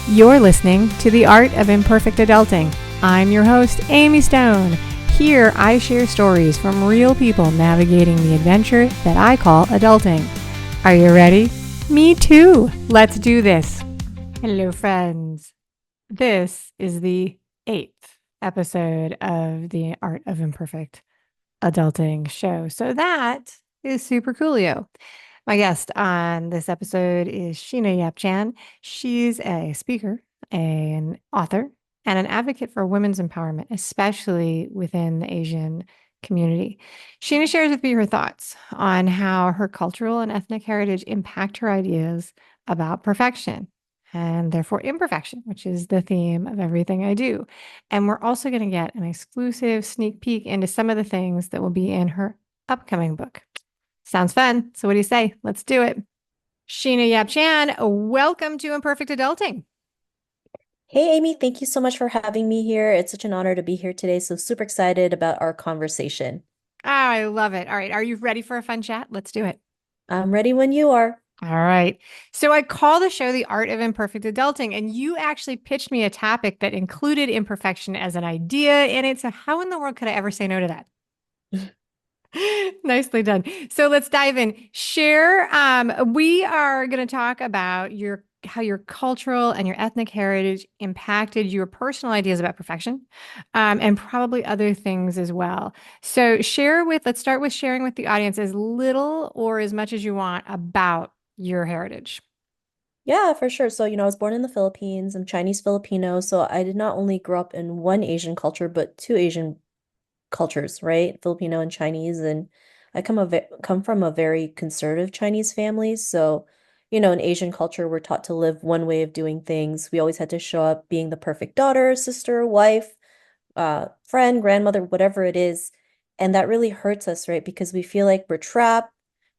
You're listening to The Art of Imperfect Adulting. I'm your host, Amy Stone. Here, I share stories from real people navigating the adventure that I call adulting. Are you ready? Me too. Let's do this. Hello, friends. This is the 8th episode of The Art of Imperfect Adulting show. So that is super coolio. My guest on this episode is Sheena Yap Chan. She's a speaker, an author, and an advocate for women's empowerment, especially within the Asian community. Sheena shares with me her thoughts on how her cultural and ethnic heritage impact her ideas about perfection and therefore imperfection, which is the theme of everything I do. And we're also going to get an exclusive sneak peek into some of the things that will be in her upcoming book. Sounds fun. So what do you say? Let's do it. Sheena Yap Chan, welcome to Imperfect Adulting. Hey, Amy, thank you so much for having me here. It's such an honor to be here today. So super excited about our conversation. Oh, I love it. All right. Are you ready for a fun chat? Let's do it. I'm ready when you are. All right. So I call the show The Art of Imperfect Adulting, and you actually pitched me a topic that included imperfection as an idea in it. So how in the world could I ever say no to that? Nicely done. So let's dive in. Share. We are going to talk about how your cultural and your ethnic heritage impacted your personal ideas about perfection, and probably other things as well. So let's start with sharing with the audience as little or as much as you want about your heritage. Yeah, for sure. So, I was born in the Philippines. I'm Chinese Filipino. So I did not only grow up in one Asian culture, but two Asian cultures, right? Filipino and Chinese. And I come from a very conservative Chinese family. So, in Asian culture, we're taught to live one way of doing things. We always had to show up being the perfect daughter, sister, wife, friend, grandmother, whatever it is. And that really hurts us, right? Because we feel like we're trapped.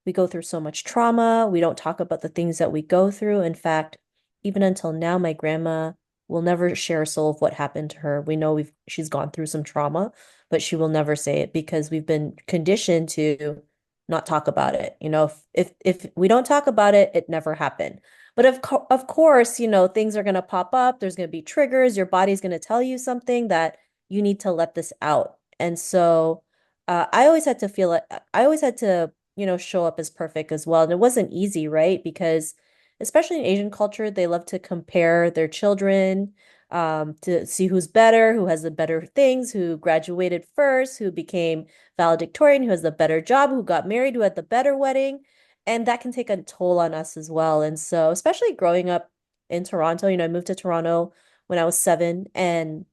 We go through so much trauma. We don't talk about the things that we go through. In fact, even until now, my grandma will never share a soul of what happened to her. We know she's gone through some trauma, but she will never say it because we've been conditioned to not talk about it. If we don't talk about it, it never happened. But of course, things are going to pop up. There's going to be triggers. Your body's going to tell you something that you need to let this out. And so I always had to feel it. I always had to, show up as perfect as well. And it wasn't easy, right? Because especially in Asian culture, they love to compare their children to see who's better, who has the better things, who graduated first, who became valedictorian, who has the better job, who got married, who had the better wedding. And that can take a toll on us as well. And so, especially growing up in Toronto, I moved to Toronto when I was 7, and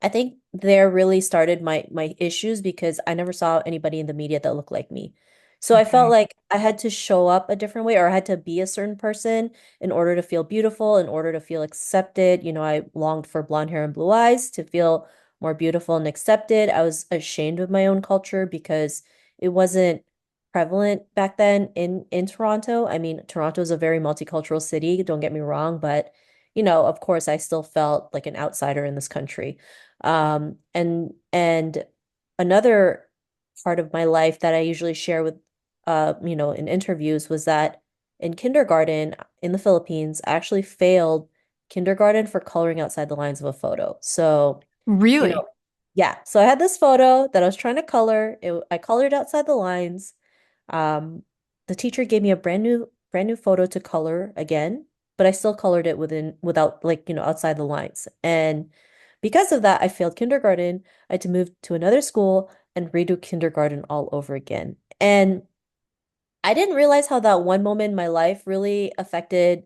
I think there really started my issues because I never saw anybody in the media that looked like me. So I felt Okay. like I had to show up a different way or I had to be a certain person in order to feel beautiful, in order to feel accepted. I longed for blonde hair and blue eyes to feel more beautiful and accepted. I was ashamed of my own culture because it wasn't prevalent back then in Toronto. I mean, Toronto is a very multicultural city, don't get me wrong, but of course I still felt like an outsider in this country. And another part of my life that I usually share with in interviews was that in kindergarten in the Philippines, I actually failed kindergarten for coloring outside the lines of a photo. So, you know, Really? yeah. So I had this photo that I was trying to color. I colored outside the lines. Um, the teacher gave me a brand new photo to color again, but I still colored it without like, outside the lines. And because of that, I failed kindergarten. I had to move to another school and redo kindergarten all over again. And I didn't realize how that one moment in my life really affected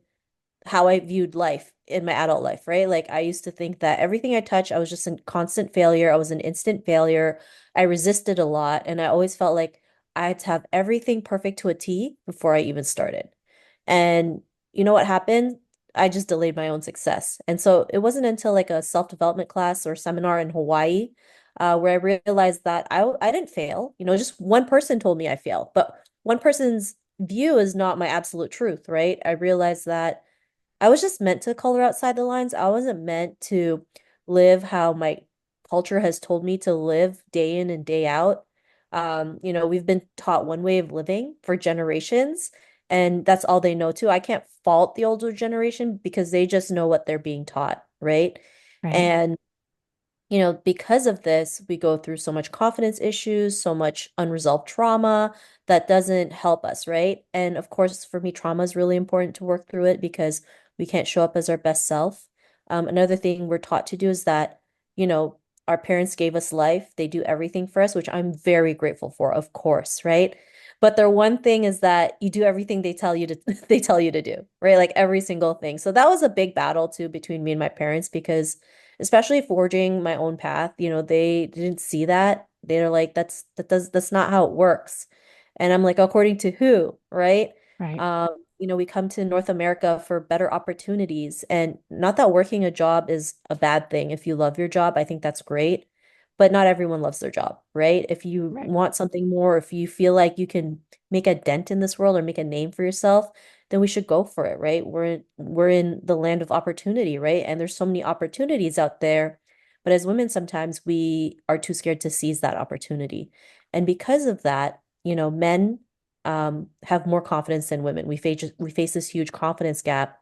how I viewed life in my adult life, right? Like I used to think that everything I touched, I was just a constant failure. I was an instant failure. I resisted a lot, and I always felt like I had to have everything perfect to a T before I even started. And you know what happened? I just delayed my own success. And so it wasn't until like a self-development class or seminar in Hawaii, where I realized that I didn't fail. Just one person told me I failed, but one person's view is not my absolute truth, right? I realized that I was just meant to color outside the lines. I wasn't meant to live how my culture has told me to live day in and day out. We've been taught one way of living for generations, And that's all they know too. I can't fault the older generation because they just know what they're being taught, right? Right. And because of this, we go through so much confidence issues, so much unresolved trauma that doesn't help us, right? And of course, for me, trauma is really important to work through it because we can't show up as our best self. Another thing we're taught to do is that, you know, our parents gave us life. They do everything for us, which I'm very grateful for, of course, right? But their one thing is that you do everything they tell you to they tell you to do, right? Like every single thing. So that was a big battle too between me and my parents because especially forging my own path, they didn't see that. They're like, that's not how it works. And I'm like, according to who, right? Right. We come to North America for better opportunities. And not that working a job is a bad thing. If you love your job, I think that's great. But not everyone loves their job, right? If you Right. want something more, if you feel like you can make a dent in this world or make a name for yourself, then we should go for it, right? We're in the land of opportunity, right? And there's so many opportunities out there. But as women, sometimes we are too scared to seize that opportunity. And because of that, men have more confidence than women. We face this huge confidence gap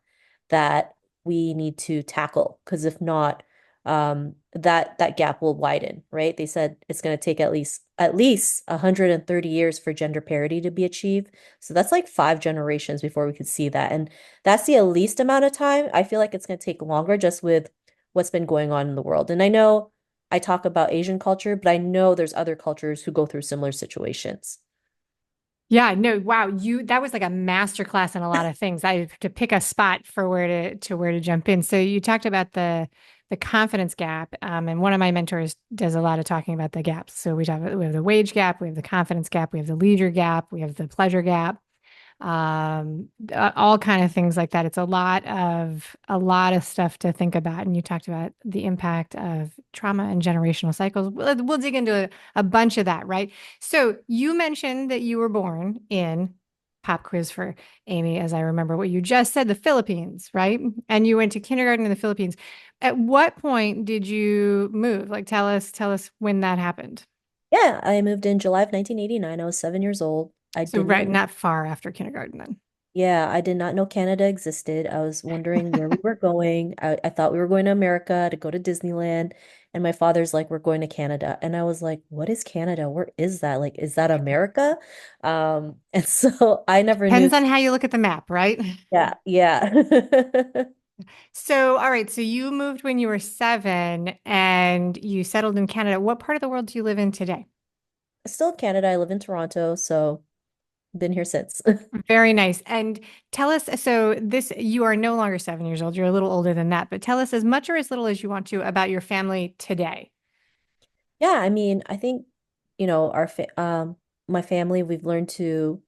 that we need to tackle. Because if not, that gap will widen, right? They said it's going to take at least 130 years for gender parity to be achieved. So that's like 5 generations before we could see that. And that's the least amount of time. I feel like it's going to take longer just with what's been going on in the world. And I know I talk about Asian culture, but I know there's other cultures who go through similar situations. Yeah, no, wow, that was like a master class in a lot of things. I have to pick a spot for where to jump in. So you talked about the confidence gap, and one of my mentors does a lot of talking about the gaps. So we have the wage gap, we have the confidence gap, we have the leisure gap, we have the pleasure gap, all kind of things like that. It's a lot of stuff to think about. And you talked about the impact of trauma and generational cycles. We'll dig into a bunch of that, right? So you mentioned that you were born in pop quiz for Amy, as I remember what you just said, the Philippines, right? And you went to kindergarten in the Philippines. At what point did you move? Like tell us when that happened. Yeah, I moved in July of 1989. I was 7 years old. I So did right, not know. not far after kindergarten then. Yeah, I did not know Canada existed. I was wondering where we were going. I thought we were going to America to go to Disneyland. And my father's like, we're going to Canada. And I was like, what is Canada? Where is that? Like, is that America? And so I never knew. Depends on how you look at the map, right? Yeah, yeah. So, all right. So you moved when you were 7 and you settled in Canada. What part of the world do you live in today? Still in Canada. I live in Toronto, so been here since. Very nice. And tell us, so you are no longer 7 years old. You're a little older than that, but tell us as much or as little as you want to about your family today. Yeah, I mean, I think, our fa my family, we've learned to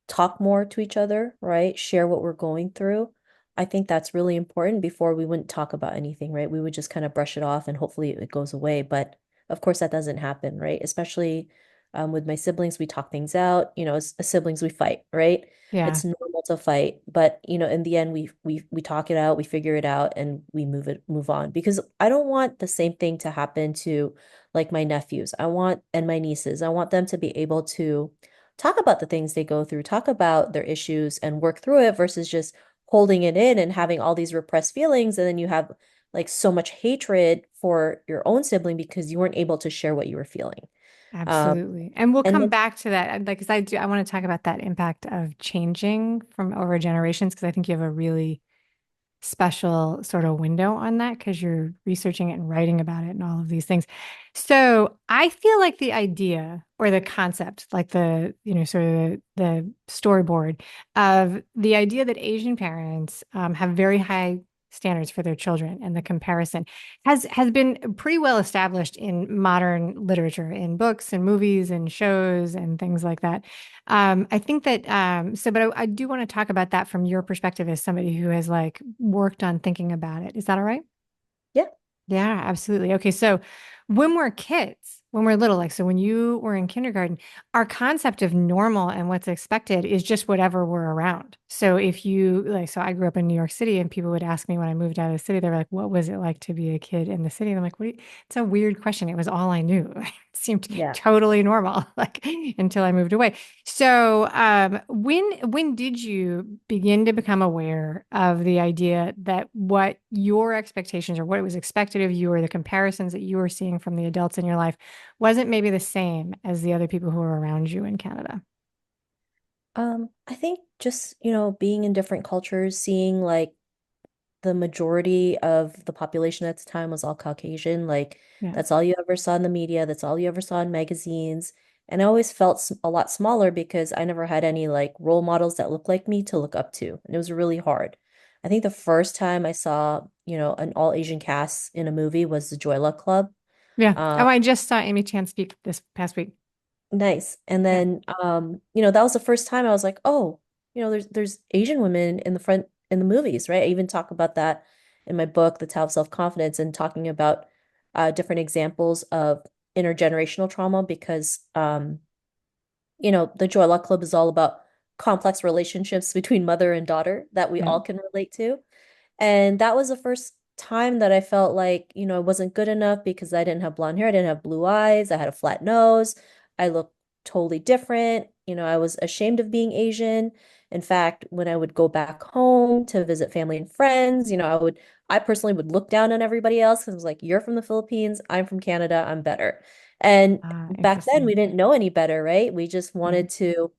talk more to each other, right? Share what we're going through. I think that's really important. Before we wouldn't talk about anything, right? We would just kind of brush it off and hopefully it goes away. But of course, that doesn't happen, right? Especially with my siblings, we talk things out. As siblings, we fight, right? Yeah, It's normal to fight, but in the end, we talk it out, we figure it out, and we move on. Because I don't want the same thing to happen to like my nephews. And my nieces. I want them to be able to talk about the things they go through, talk about their issues and work through it versus just holding it in and having all these repressed feelings. And then you have like so much hatred for your own sibling because you weren't able to share what you were feeling. Um, absolutely. And we'll and come then, back to that. Like, because I want to talk about that impact of changing from over generations, because I think you have a really special sort of window on that because you're researching it and writing about it and all of these things. So I feel like the idea or the concept, like sort of the storyboard of the idea that Asian parents have very high standards for their children and the comparison has been pretty well established in modern literature, in books and movies and shows and things like that. I think that but I do want to talk about that from your perspective as somebody who has like worked on thinking about it. Is that all right? yeah, Yeah, absolutely. Okay, so when we're kids, when we're little, like so when you were in kindergarten, our concept of normal and what's expected is just whatever we're around. So if you like, so I grew up in New York City, and people would ask me when I moved out of the city, they were like, "What was it like to be a kid in the city?" And I'm like, "What? It's a weird question. It was all I knew. It seemed Yeah. totally normal, like until I moved away." So, when did you begin to become aware of the idea that what your expectations or what was expected of you or the comparisons that you were seeing from the adults in your life wasn't maybe the same as the other people who were around you in Canada? I think just, being in different cultures, seeing like the majority of the population at the time was all Caucasian. Like Yeah. that's all you ever saw in the media. That's all you ever saw in magazines. And I always felt a lot smaller because I never had any like role models that looked like me to look up to. And it was really hard. I think the first time I saw, an all Asian cast in a movie was the Joy Luck Club. Yeah. Um, Oh, I just saw Amy Chan speak this past week. Nice. And Yeah. then that was the first time I was like, oh, there's Asian women in the front in the movies, right? I even talk about that in my book, The Tao of Self Confidence, and talking about different examples of intergenerational trauma because the Joy Luck Club is all about complex relationships between mother and daughter that we Yeah. all can relate to. And that was the first time that I felt like, I wasn't good enough because I didn't have blonde hair, I didn't have blue eyes, I had a flat nose, I looked totally different. I was ashamed of being Asian. In fact, when I would go back home to visit family and friends, I personally would look down on everybody else because I was like, you're from the Philippines, I'm from Canada, I'm better. And Ah, back then we interesting. didn't know any better, right? We just Yeah. wanted to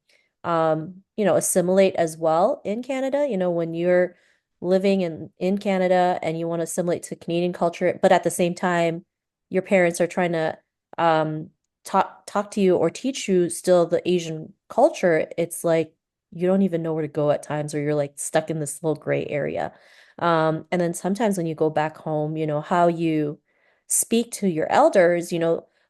assimilate as well in Canada. When you're living in Canada and you want to assimilate to Canadian culture, but at the same time, your parents are trying to um talk to you or teach you still the Asian culture, it's like you don't even know where to go at times, or you're like stuck in this little gray area. And then sometimes when you go back home, how you speak to your elders,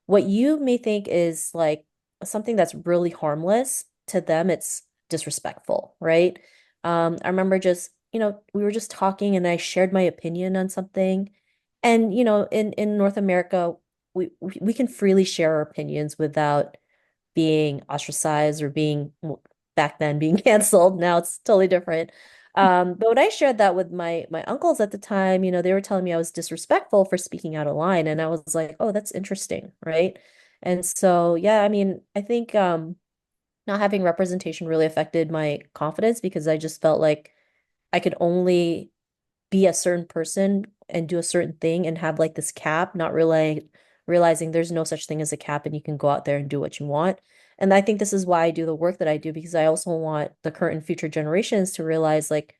what you may think is like something that's really harmless, to them, it's disrespectful, right? I remember just, we were just talking and I shared my opinion on something. And, in North America, we can freely share our opinions without being ostracized or being, well, back then being canceled. Now it's totally different. But when I shared that with my uncles at the time, they were telling me I was disrespectful for speaking out of line. And I was like, oh, that's interesting, right? And so, yeah, I mean, I think not having representation really affected my confidence because I just felt like I could only be a certain person and do a certain thing and have like this cap, not really realizing there's no such thing as a cap and you can go out there and do what you want. And I think this is why I do the work that I do, because I also want the current and future generations to realize like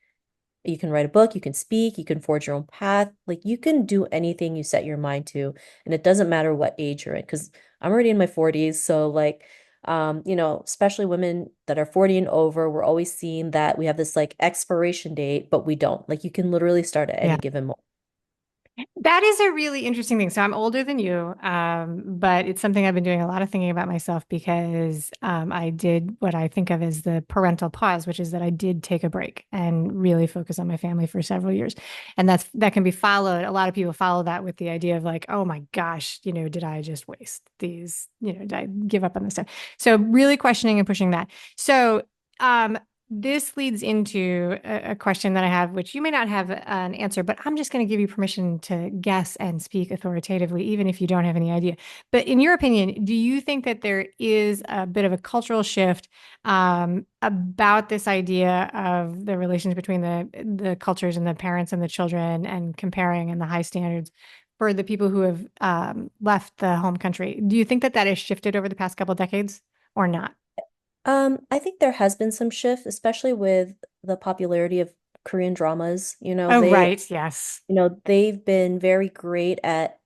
you can write a book, you can speak, you can forge your own path. Like you can do anything you set your mind to. And it doesn't matter what age you're in, because I'm already in my 40s. So like, especially women that are 40 and over, we're always seeing that we have this like expiration date, but we don't. Like you can literally start at Yeah. any given moment. That is a really interesting thing. So I'm older than you, but it's something I've been doing a lot of thinking about myself because I did what I think of as the parental pause, which is that I did take a break and really focus on my family for several years. And that can be followed. A lot of people follow that with the idea of like, oh my gosh, did I just waste these, did I give up on this stuff? So really questioning and pushing that. So um, this leads into a question that I have, which you may not have an answer, but I'm just going to give you permission to guess and speak authoritatively, even if you don't have any idea. But in your opinion, do you think that there is a bit of a cultural shift about this idea of the relations between the cultures and the parents and the children and comparing and the high standards for the people who have left the home country? Do you think that that has shifted over the past couple of decades or not? I think there has been some shift, especially with the popularity of Korean dramas. Oh, right. Yes. They've been very great at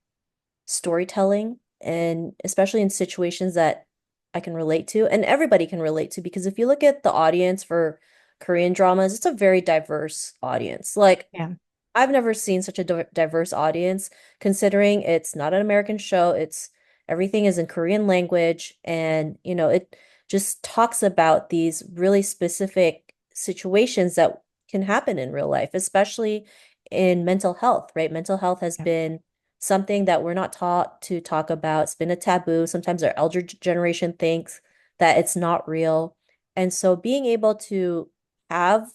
storytelling, and especially in situations that I can relate to and everybody can relate to, because if you look at the audience for Korean dramas, it's a very diverse audience. Like Yeah. I've never seen such a diverse audience, considering it's not an American show. It's everything is in Korean language, and it just talks about these really specific situations that can happen in real life, especially in mental health, right? Mental health has Yeah. been something that we're not taught to talk about. It's been a taboo. Sometimes our elder generation thinks that it's not real. And so being able to have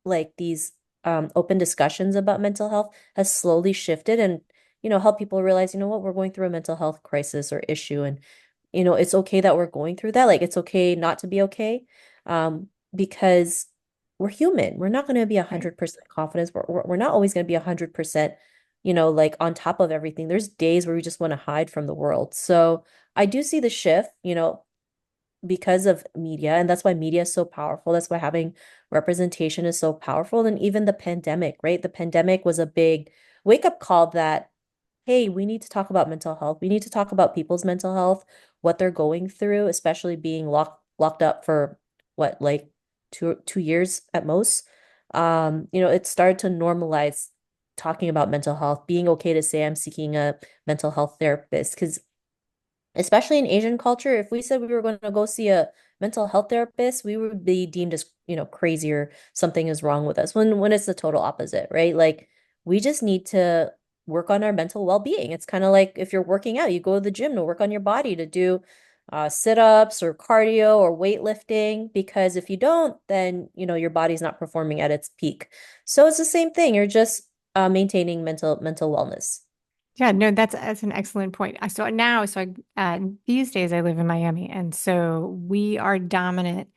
like these open discussions about mental health has slowly shifted and, help people realize, you know what, we're going through a mental health crisis or issue. And, it's okay that we're going through that. Like, it's okay not to be okay. Because we're human. We're not going to be Right. 100% confident. We're not always going to be 100%, like on top of everything. There's days where we just want to hide from the world. So I do see the shift, because of media, and that's why media is so powerful. That's why having representation is so powerful. And even the pandemic, right? The pandemic was a big wake-up call that, hey, we need to talk about mental health. We need to talk about people's mental health, what they're going through, especially being locked up for what, like 2 years at most. It started to normalize talking about mental health, being okay to say I'm seeking a mental health therapist. Because especially in Asian culture, if we said we were going to go see a mental health therapist, we would be deemed as, crazy or something is wrong with us when it's the total opposite, right? Like we just need to work on our mental well-being. It's kind of like if you're working out, you go to the gym to work on your body to do sit-ups or cardio or weightlifting, because if you don't, then, your body's not performing at its peak. So it's the same thing. You're just maintaining mental wellness. Yeah, no, that's an excellent point. These days I live in Miami, and so we are dominant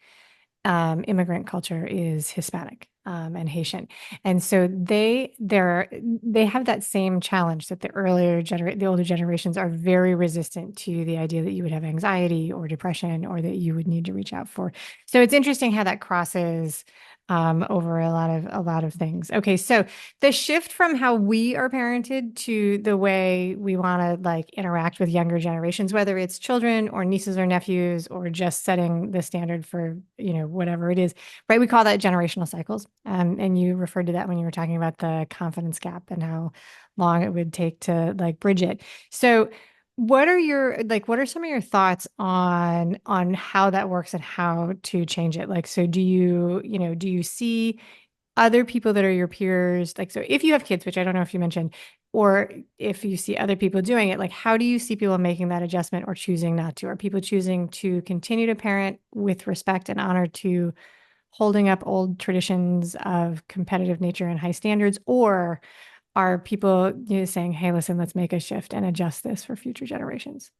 immigrant culture is Hispanic and Haitian, and so they have that same challenge that the older generations are very resistant to the idea that you would have anxiety or depression or that you would need to reach out for. So it's interesting how that crosses over a lot of things. Okay, so the shift from how we are parented to the way we want to like interact with younger generations, whether it's children or nieces or nephews or just setting the standard for, whatever it is, right? We call that generational cycles. And you referred to that when you were talking about the confidence gap and how long it would take to like bridge it. So what are some of your thoughts on how that works and how to change it? Like, so do you see other people that are your peers, like, so if you have kids, which I don't know if you mentioned, or if you see other people doing it, like, how do you see people making that adjustment or choosing not to? Are people choosing to continue to parent with respect and honor to holding up old traditions of competitive nature and high standards, or are people, saying, hey, listen, let's make a shift and adjust this for future generations?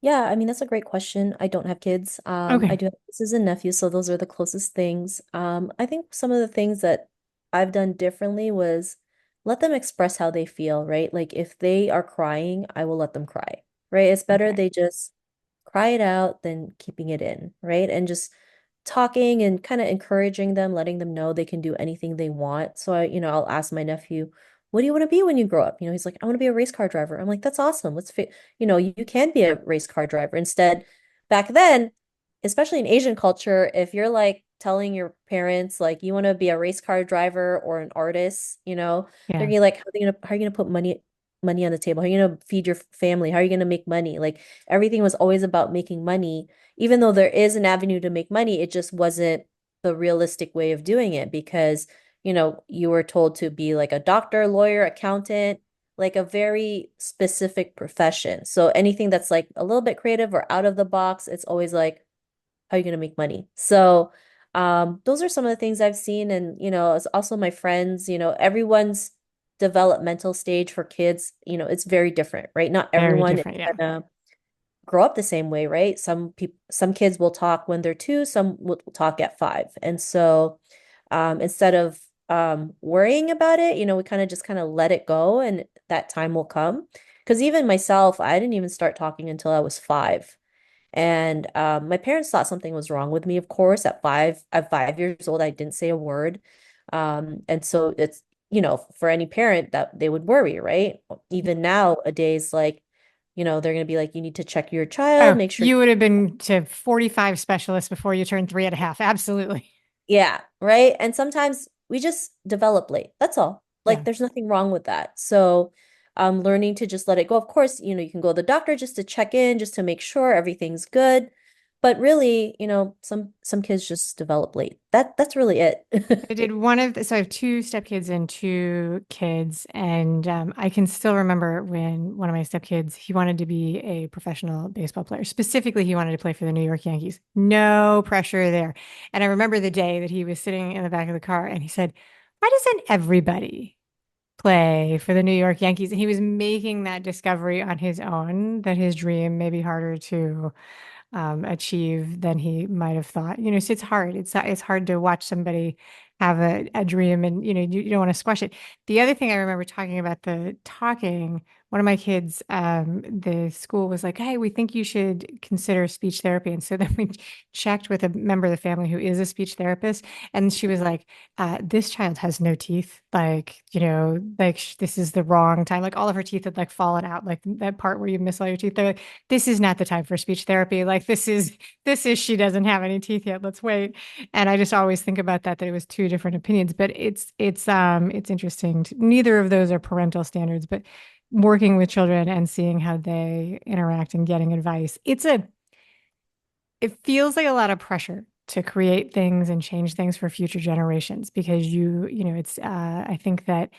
Yeah, I mean, that's a great question. I don't have kids. I Okay. do have nieces and nephews, so those are the closest things. I think some of the things that I've done differently was let them express how they feel, right? Like if they are crying, I will let them cry, right? It's better Okay. they just cry it out than keeping it in, right? And just talking and kind of encouraging them, letting them know they can do anything they want. So I'll ask my nephew, what do you want to be when you grow up? He's like, I want to be a race car driver. I'm like, that's awesome. You can be a race car driver. Instead, back then, especially in Asian culture, if you're like telling your parents like you want to be a race car driver or an artist, they're Yeah. gonna like, how are you gonna put money on the table? How are you gonna feed your family? How are you gonna make money? Like everything was always about making money. Even though there is an avenue to make money, it just wasn't the realistic way of doing it because, you were told to be like a doctor, lawyer, accountant, like a very specific profession. So anything that's like a little bit creative or out of the box, it's always like, how are you going to make money? So, those are some of the things I've seen. And, it's also my friends, everyone's developmental stage for kids, it's very different, right? Not Very everyone is different. Yeah. gonna grow up the same way, right? Some kids will talk when they're 2, some will talk at 5. And so, instead of worrying about it, we kind of let it go and that time will come. Because even myself, I didn't even start talking until I was 5. And my parents thought something was wrong with me, of course. At 5 years old, I didn't say a word. And so it's, for any parent that they would worry, right? Even nowadays, like, they're going to be like, you need to check your child, Oh, make sure. you would have been to 45 specialists before you turned 3.5. Absolutely. Yeah, right. And sometimes we just develop late. That's all. Like Yeah. there's nothing wrong with that. So learning to just let it go. Of course, you can go to the doctor just to check in, just to make sure everything's good. But really, some kids just develop late. That's really it. I did so I have two stepkids and two kids, and I can still remember when one of my stepkids, he wanted to be a professional baseball player. Specifically, he wanted to play for the New York Yankees. No pressure there. And I remember the day that he was sitting in the back of the car and he said, "Why doesn't everybody play for the New York Yankees?" And he was making that discovery on his own that his dream may be harder to achieve than he might have thought. So it's hard. It's hard to watch somebody have a dream and you don't want to squash it. The other thing I remember talking about the talking, one of my kids, the school was like, "Hey, we think you should consider speech therapy." And so then we checked with a member of the family who is a speech therapist, and she was like, "This child has no teeth. Like, like this is the wrong time. Like all of her teeth had like fallen out, like that part where you miss all your teeth. They're like, this is not the time for speech therapy. Like this is she doesn't have any teeth yet. Let's wait." And I just always think about that it was two different opinions, but it's interesting. Neither of those are parental standards, but working with children and seeing how they interact and getting advice. It feels like a lot of pressure to create things and change things for future generations because it's I think that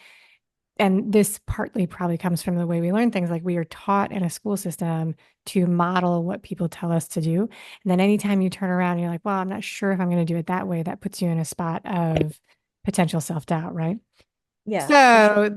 and this partly probably comes from the way we learn things. Like we are taught in a school system to model what people tell us to do. And then anytime you turn around and you're like, well, I'm not sure if I'm going to do it that way, that puts you in a spot of potential self-doubt, right? Yeah, for sure.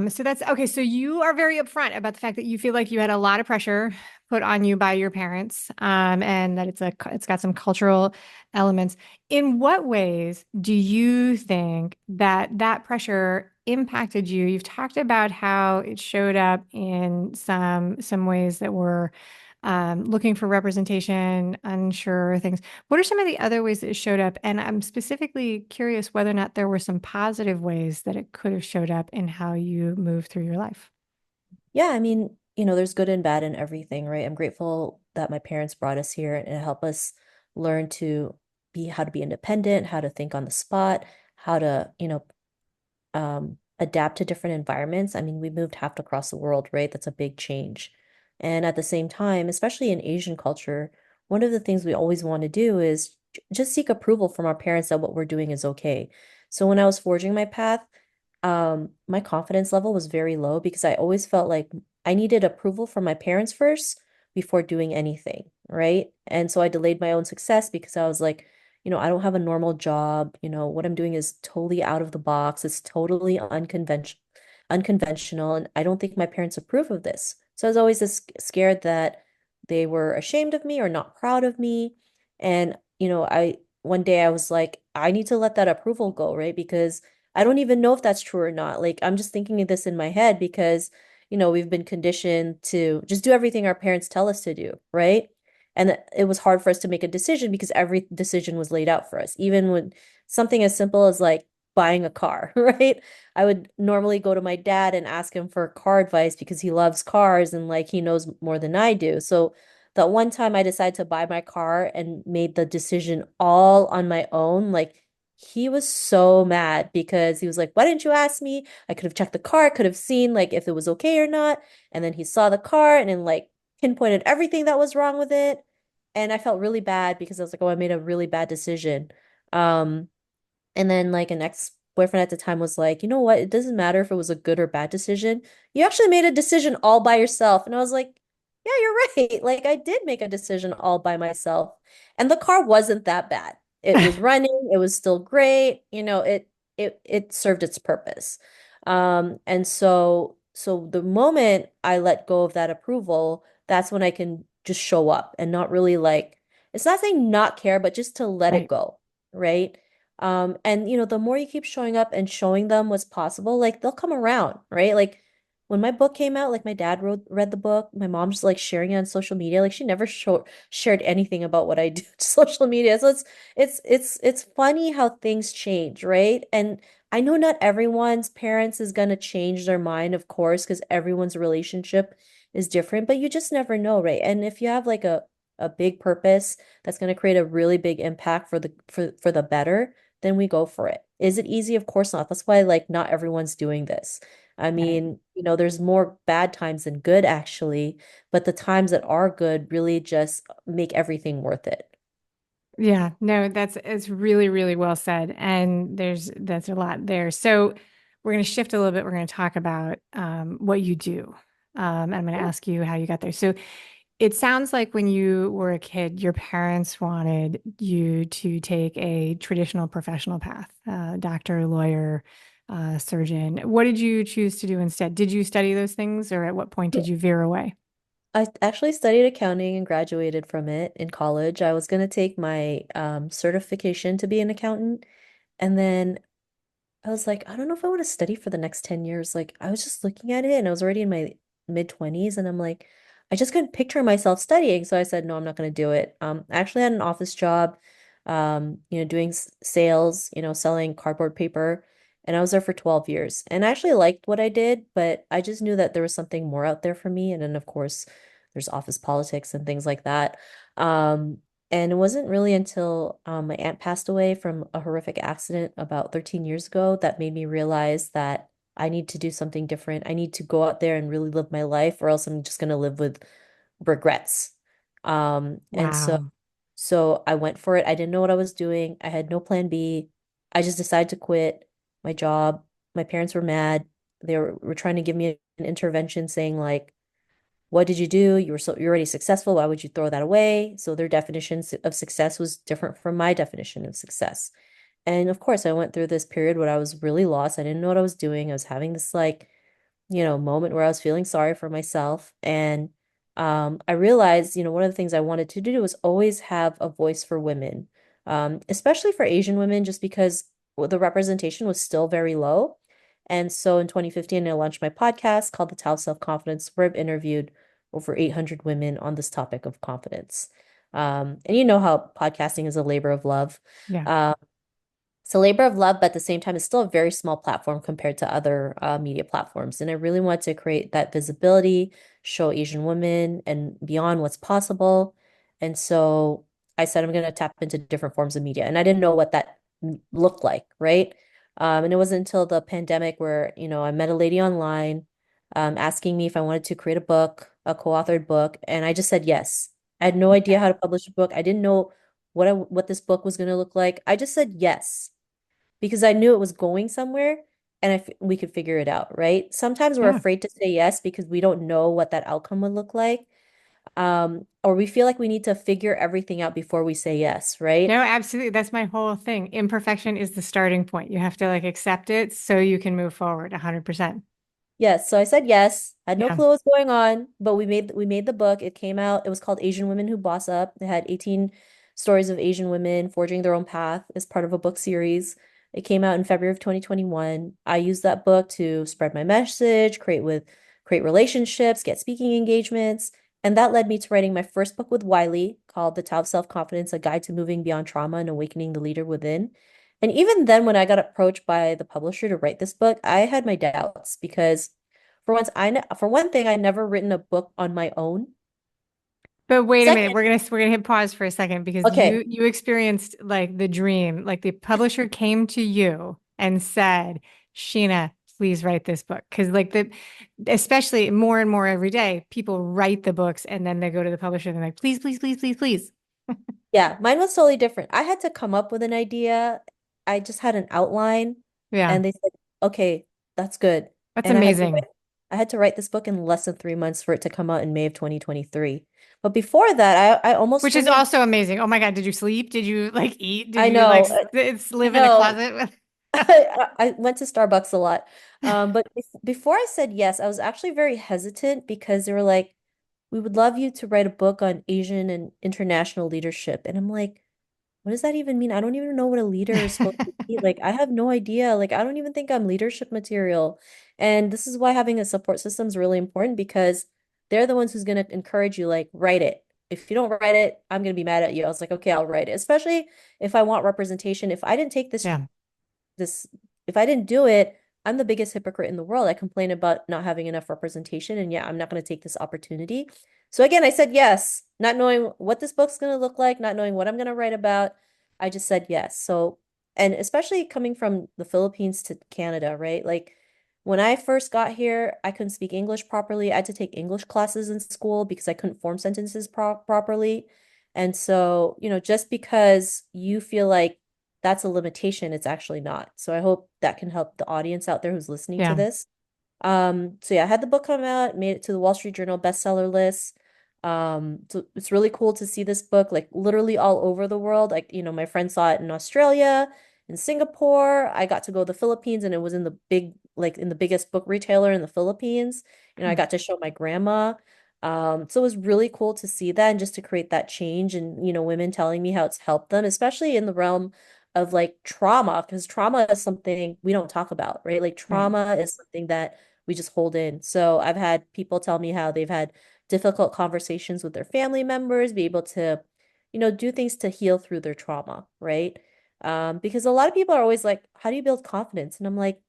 So that's okay. So you are very upfront about the fact that you feel like you had a lot of pressure put on you by your parents, and that it's got some cultural elements. In what ways do you think that that pressure impacted you? You've talked about how it showed up in some ways that were looking for representation, unsure things. What are some of the other ways that it showed up? And I'm specifically curious whether or not there were some positive ways that it could have showed up in how you move through your life. Yeah, I mean, there's good and bad in everything, right? I'm grateful that my parents brought us here and help us learn to be how to be independent, how to think on the spot, how to, adapt to different environments. I mean, we moved half across the world, right? That's a big change. And at the same time, especially in Asian culture, one of the things we always want to do is just seek approval from our parents that what we're doing is okay. So when I was forging my path, my confidence level was very low because I always felt like I needed approval from my parents first before doing anything, right? And so I delayed my own success because I was like, I don't have a normal job. What I'm doing is totally out of the box. It's totally unconventional, and I don't think my parents approve of this. So I was always just scared that they were ashamed of me or not proud of me. And, I one day I was like, I need to let that approval go, right? Because I don't even know if that's true or not. Like, I'm just thinking of this in my head because, we've been conditioned to just do everything our parents tell us to do, right? And it was hard for us to make a decision because every decision was laid out for us, even when something as simple as like buying a car, right? I would normally go to my dad and ask him for car advice because he loves cars and like he knows more than I do. So that one time I decided to buy my car and made the decision all on my own, like he was so mad because he was like, "Why didn't you ask me? I could have checked the car, could have seen like if it was okay or not." And then he saw the car and then like pinpointed everything that was wrong with it. And I felt really bad because I was like, "Oh, I made a really bad decision." Um, and then like an ex-boyfriend at the time was like, "You know what? It doesn't matter if it was a good or bad decision. You actually made a decision all by yourself." And I was like, "Yeah, you're right. Like I did make a decision all by myself." And the car wasn't that bad. It was running, it was still great. It served its purpose. And so the moment I let go of that approval, that's when I can just show up and not really like it's not saying not care, but just to let it Right. go, right? And the more you keep showing up and showing them what's possible, like they'll come around, right? Like when my book came out, like my dad read the book, my mom's like sharing it on social media. Like she never shared anything about what I do to social media. So it's funny how things change, right? And I know not everyone's parents is gonna change their mind, of course, because everyone's relationship is different, but you just never know, right? And if you have like a big purpose that's going to create a really big impact for the better, then we go for it. Is it easy? Of course not. That's why like not everyone's doing this. I Right. mean, there's more bad times than good actually, but the times that are good really just make everything worth it. Yeah, no, that's it's really, really well said. And that's a lot there. So we're going to shift a little bit. We're going to talk about what you do. And I'm going to Sure. ask you how you got there. So it sounds like when you were a kid, your parents wanted you to take a traditional professional path, doctor, lawyer, surgeon. What did you choose to do instead? Did you study those things, or at what point did you veer away? I actually studied accounting and graduated from it in college. I was going to take my certification to be an accountant. And then I was like, I don't know if I want to study for the next 10 years. Like, I was just looking at it and I was already in my mid 20s. And I'm like, I just couldn't picture myself studying. So I said, no, I'm not going to do it. I actually had an office job, doing sales, selling cardboard paper. And I was there for 12 years. And I actually liked what I did, but I just knew that there was something more out there for me. And then, of course, there's office politics and things like that. Um, and it wasn't really until my aunt passed away from a horrific accident about 13 years ago that made me realize that I need to do something different. I need to go out there and really live my life, or else I'm just going to live with regrets. And so, Wow. so I went for it. I didn't know what I was doing. I had no plan B. I just decided to quit my job. My parents were mad. They were trying to give me an intervention saying like, what did you do? You're already successful. Why would you throw that away? So their definition of success was different from my definition of success. And of course, I went through this period where I was really lost. I didn't know what I was doing. I was having this like, moment where I was feeling sorry for myself. And I realized, one of the things I wanted to do was always have a voice for women, especially for Asian women, just because the representation was still very low. And so in 2015, I launched my podcast called the Tao of Self Confidence, where I've interviewed over 800 women on this topic of confidence. And you know how podcasting is a labor of love. Yeah. Um, it's a labor of love, but at the same time, it's still a very small platform compared to other media platforms. And I really want to create that visibility, show Asian women and beyond what's possible. And so I said I'm going to tap into different forms of media. And I didn't know what that looked like, right? And it wasn't until the pandemic where, I met a lady online asking me if I wanted to create a book, a co-authored book. And I just said yes. I had no idea how to publish a book. I didn't know what this book was going to look like. I just said yes because I knew it was going somewhere and we could figure it out, right? Sometimes we're Yeah. afraid to say yes because we don't know what that outcome would look like. Or we feel like we need to figure everything out before we say yes, right? No, absolutely. That's my whole thing. Imperfection is the starting point. You have to like accept it so you can move forward 100%. Yes, so I said yes. I had no Yeah. clue what was going on, but we made the book. It came out. It was called Asian Women Who Boss Up. It had 18 stories of Asian women forging their own path as part of a book series. It came out in February of 2021. I used that book to spread my message, create relationships, get speaking engagements, and that led me to writing my first book with Wiley called The Tao of Self Confidence: A Guide to Moving Beyond Trauma and Awakening the Leader Within. And even then, when I got approached by the publisher to write this book, I had my doubts because for one thing, I'd never written a book on my own. But wait a minute, Second, we're gonna hit pause for a second because okay, you experienced like the dream. Like the publisher came to you and said, Sheena, please write this book. Because like the especially more and more every day, people write the books and then they go to the publisher and they're like, please, please, please, please, please. yeah, mine was totally different. I had to come up with an idea. I just had an outline, Yeah, and they said, "Okay, that's good." that's And amazing. I had to write this book in less than 3 months for it to come out in May of 2023. But before that, I almost Which is turned it. also amazing. Oh my God, did you sleep? Did you like eat? Did I you like know, I live in a know. closet with? I went to Starbucks a lot. But before I said yes, I was actually very hesitant because they were like, we would love you to write a book on Asian and international leadership. And I'm like, what does that even mean? I don't even know what a leader is supposed to be. Like, I have no idea. Like, I don't even think I'm leadership material. And this is why having a support system is really important because they're the ones who's going to encourage you, like, write it. If you don't write it, I'm going to be mad at you. I was like, okay, I'll write it. Especially if I want representation. If I didn't take Yeah. this if I didn't do it, I'm the biggest hypocrite in the world. I complain about not having enough representation, and yeah, I'm not going to take this opportunity. So again, I said yes, not knowing what this book's going to look like, not knowing what I'm going to write about. I just said yes. So, and especially coming from the Philippines to Canada, right? Like when I first got here, I couldn't speak English properly. I had to take English classes in school because I couldn't form sentences properly. And so, just because you feel like that's a limitation, it's actually not. So I hope that can help the audience out there who's listening to Yeah. this. So yeah, I had the book come out, made it to the Wall Street Journal bestseller list. So it's really cool to see this book like literally all over the world. Like, my friend saw it in Australia, in Singapore. I got to go to the Philippines and it was in the in the biggest book retailer in the Philippines. I got to show my grandma. So it was really cool to see that and just to create that change and, women telling me how it's helped them, especially in the realm of like trauma, because trauma is something we don't talk about, right? Like Right. trauma is something that we just hold in. So I've had people tell me how they've had difficult conversations with their family members, be able to, do things to heal through their trauma, right? Because a lot of people are always like, how do you build confidence? And I'm like,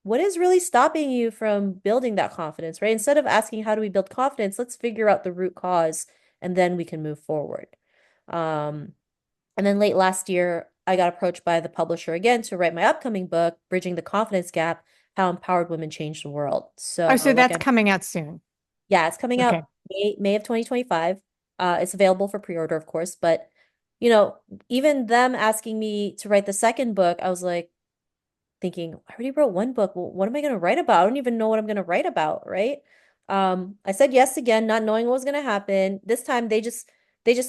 what is really stopping you from building that confidence, right? Instead of asking, how do we build confidence, let's figure out the root cause and then we can move forward. Um, and then late last year, I got approached by the publisher again to write my upcoming book, Bridging the Confidence Gap: How Empowered Women Change the World. Oh, So, so that's coming out soon. yeah, it's coming Okay. out May of 2025. It's available for pre-order, of course, but even them asking me to write the second book, I was like, thinking, I already wrote one book. Well, what am I going to write about? I don't even know what I'm going to write about, right? I said yes again, not knowing what was going to happen. This time they just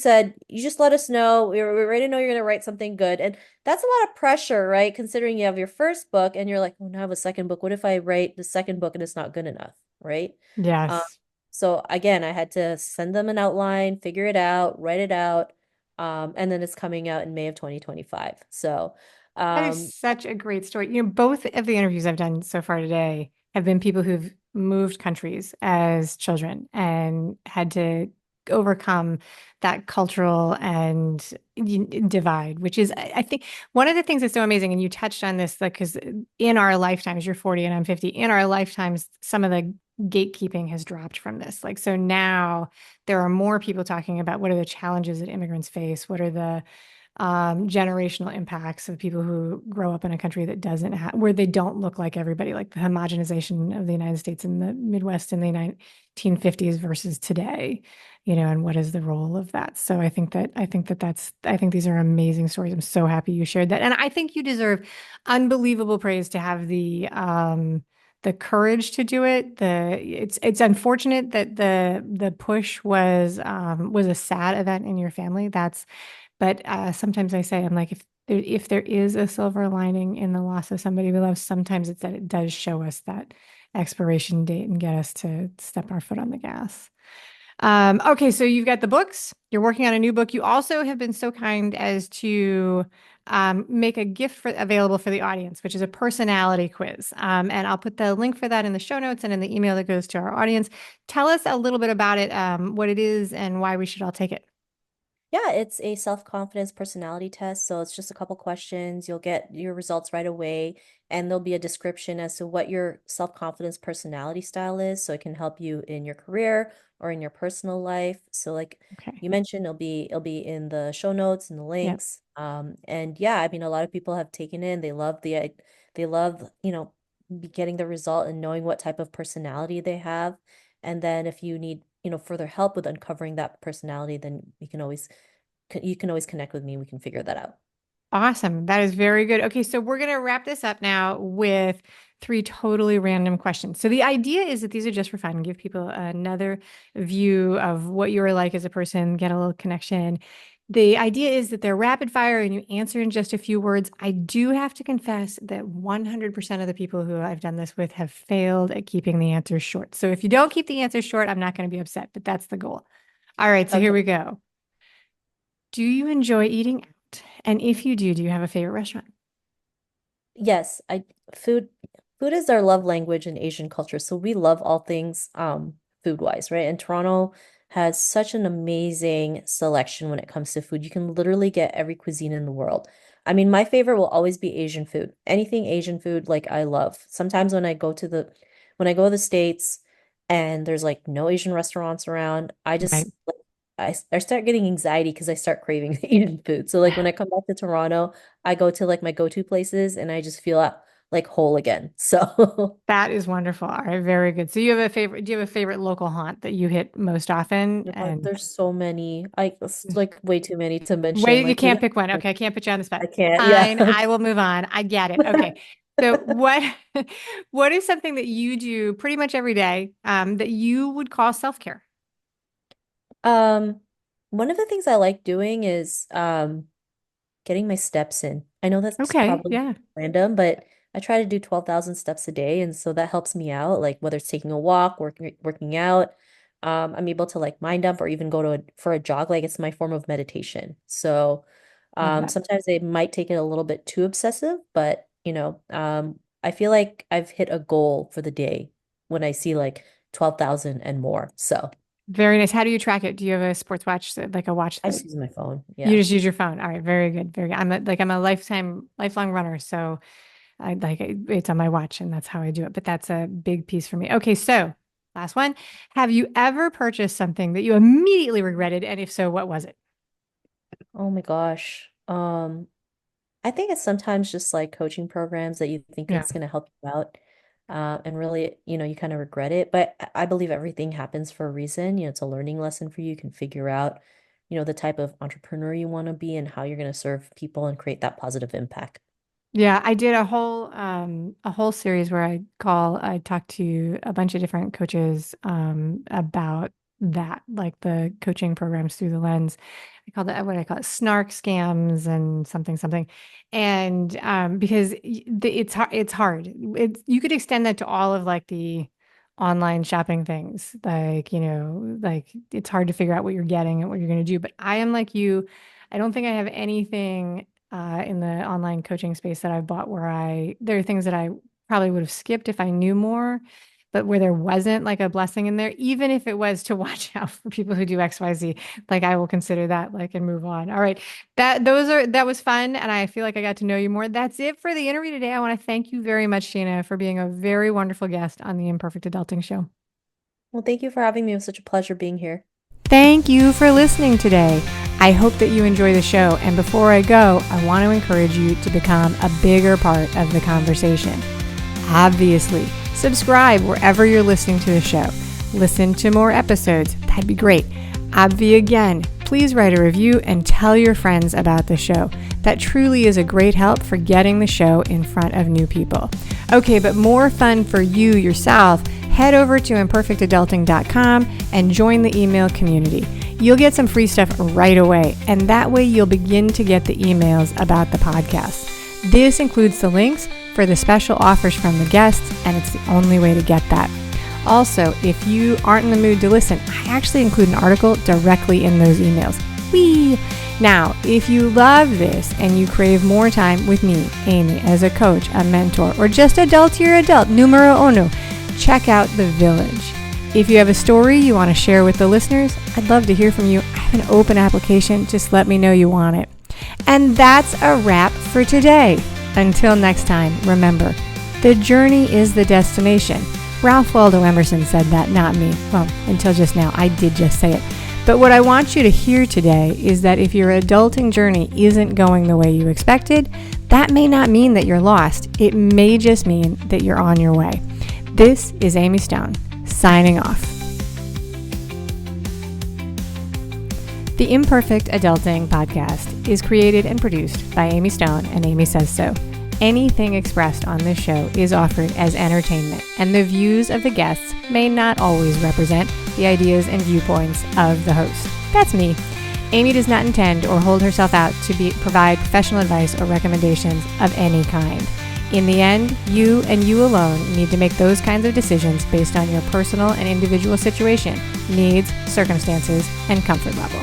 said, you just let us know. We're ready to know you're going to write something good. And that's a lot of pressure, right? Considering you have your first book and you're like, oh, now I have a second book. What if I write the second book and it's not good enough, right? Um, Yes. so again, I had to send them an outline, figure it out, write it out. And then it's coming out in May of 2025. So, That is um, such a great story. Both of the interviews I've done so far today have been people who've moved countries as children and had to overcome that cultural and divide, which is, I think, one of the things that's so amazing. And you touched on this, like, because in our lifetimes, you're 40 and I'm 50, in our lifetimes, some of the gatekeeping has dropped from this. Like, so now there are more people talking about what are the challenges that immigrants face, what are the generational impacts of people who grow up in a country that doesn't have, where they don't look like everybody, like the homogenization of the United States and the Midwest in the 1950s versus today, and what is the role of that? So I think these are amazing stories. I'm so happy you shared that. And I think you deserve unbelievable praise to have the courage to do it. It's unfortunate that the push was a sad event in your family. But sometimes I say, I'm like, if there is a silver lining in the loss of somebody we love, sometimes it's that it does show us that expiration date and get us to step our foot on the gas. Okay, so you've got the books. You're working on a new book. You also have been so kind as to make a gift available for the audience, which is a personality quiz. And I'll put the link for that in the show notes and in the email that goes to our audience. Tell us a little bit about it, what it is, and why we should all take it. yeah, it's a self-confidence personality test. So it's just a couple questions. You'll get your results right away, and there'll be a description as to what your self-confidence personality style is. So it can help you in your career or in your personal life. So like Okay. you mentioned, it'll be in the show notes and the Yep. links. And yeah, I mean, a lot of people have taken in. They love, getting the result and knowing what type of personality they have. And then if you need, further help with uncovering that personality, then you can always connect with me. We can figure that out. Awesome. That is very good. Okay, so we're going to wrap this up now with three totally random questions. So the idea is that these are just for fun, give people another view of what you are like as a person, get a little connection. The idea is that they're rapid fire and you answer in just a few words. I do have to confess that 100% of the people who I've done this with have failed at keeping the answers short. So if you don't keep the answers short, I'm not going to be upset, but that's the goal. All right, so here Okay. we go. Do you enjoy eating out? And if you do you have a favorite restaurant? Yes, food is our love language in Asian culture. So we love all things food wise, right? And Toronto has such an amazing selection when it comes to food. You can literally get every cuisine in the world. I mean, my favorite will always be Asian food. Anything Asian food, like I love. Sometimes when I go to the States and there's like no Asian restaurants around, I just Right. like I start getting anxiety because I start craving Asian food. So like when I come back to Toronto, I go to like my go-to places and I just feel like whole again. So That is wonderful. All right, very good. So you have a favorite, do you have a favorite local haunt that you hit most often? And there's so many. It's like way too many to mention. wait, you Like we can't have, pick one. like, Okay, I can't put you on the spot. I can't. Yeah. Fine, I will move on. I get it. Okay. So what what is something that you do pretty much every day that you would call self-care? Um, One of the things I like doing is getting my steps in. I know that's Okay, probably yeah. random, but I try to do 12,000 steps a day, and so that helps me out. Like whether it's taking a walk, working out, I'm able to like mind dump or even go to for a jog. Like it's my form of meditation. So Love that. sometimes they might take it a little bit too obsessive, but I feel like I've hit a goal for the day when I see like 12,000 and more. So Very nice. How do you track it? Do you have a sports watch, like a watch I that just use my phone. you Yeah. just use your phone? All right, very good. Very good. I'm a lifelong runner, so it's on my watch and that's how I do it. But that's a big piece for me. Okay, so last one. Have you ever purchased something that you immediately regretted? And if so, what was it? Oh my gosh. I think it's sometimes just like coaching programs that you think Yeah. it's going to help you out. And really, you kind of regret it. But I believe everything happens for a reason. It's a learning lesson for you. You can figure out, the type of entrepreneur you want to be and how you're going to serve people and create that positive impact. Yeah, I did a whole series where I talked to a bunch of different coaches about that, like the coaching programs through the lens. I called it what I call it snark scams and something something. And because it's hard. You could extend that to all of like the online shopping things. Like, like it's hard to figure out what you're getting and what you're going to do. But I am like you. I don't think I have anything in the online coaching space that I've bought where there are things that I probably would have skipped if I knew more, but where there wasn't like a blessing in there, even if it was to watch out for people who do XYZ, like I will consider that like and move on. All right. That was fun. And I feel like I got to know you more. That's it for the interview today. I want to thank you very much, Sheena, for being a very wonderful guest on the Imperfect Adulting Show. Well, thank you for having me. It was such a pleasure being here. Thank you for listening today. I hope that you enjoy the show. And before I go, I want to encourage you to become a bigger part of the conversation. Obviously, subscribe wherever you're listening to the show. Listen to more episodes. That'd be great. Obvi again, please write a review and tell your friends about the show. That truly is a great help for getting the show in front of new people. Okay, but more fun for you yourself. Head over to imperfectadulting.com and join the email community. You'll get some free stuff right away, and that way you'll begin to get the emails about the podcast. This includes the links for the special offers from the guests, and it's the only way to get that. Also, if you aren't in the mood to listen, I actually include an article directly in those emails. Whee! Now, if you love this and you crave more time with me, Amy, as a coach, a mentor, or just adultier adult, numero uno, check out The Village. If you have a story you want to share with the listeners, I'd love to hear from you. I have an open application. Just let me know you want it. And that's a wrap for today. Until next time, remember, the journey is the destination. Ralph Waldo Emerson said that, not me. Well, until just now, I did just say it. But what I want you to hear today is that if your adulting journey isn't going the way you expected, that may not mean that you're lost. It may just mean that you're on your way. This is Amy Stone, signing off. The Imperfect Adulting podcast is created and produced by Amy Stone and Amy Says So. Anything expressed on this show is offered as entertainment, and the views of the guests may not always represent the ideas and viewpoints of the host. That's me. Amy does not intend or hold herself out to provide professional advice or recommendations of any kind. In the end, you and you alone need to make those kinds of decisions based on your personal and individual situation, needs, circumstances, and comfort level.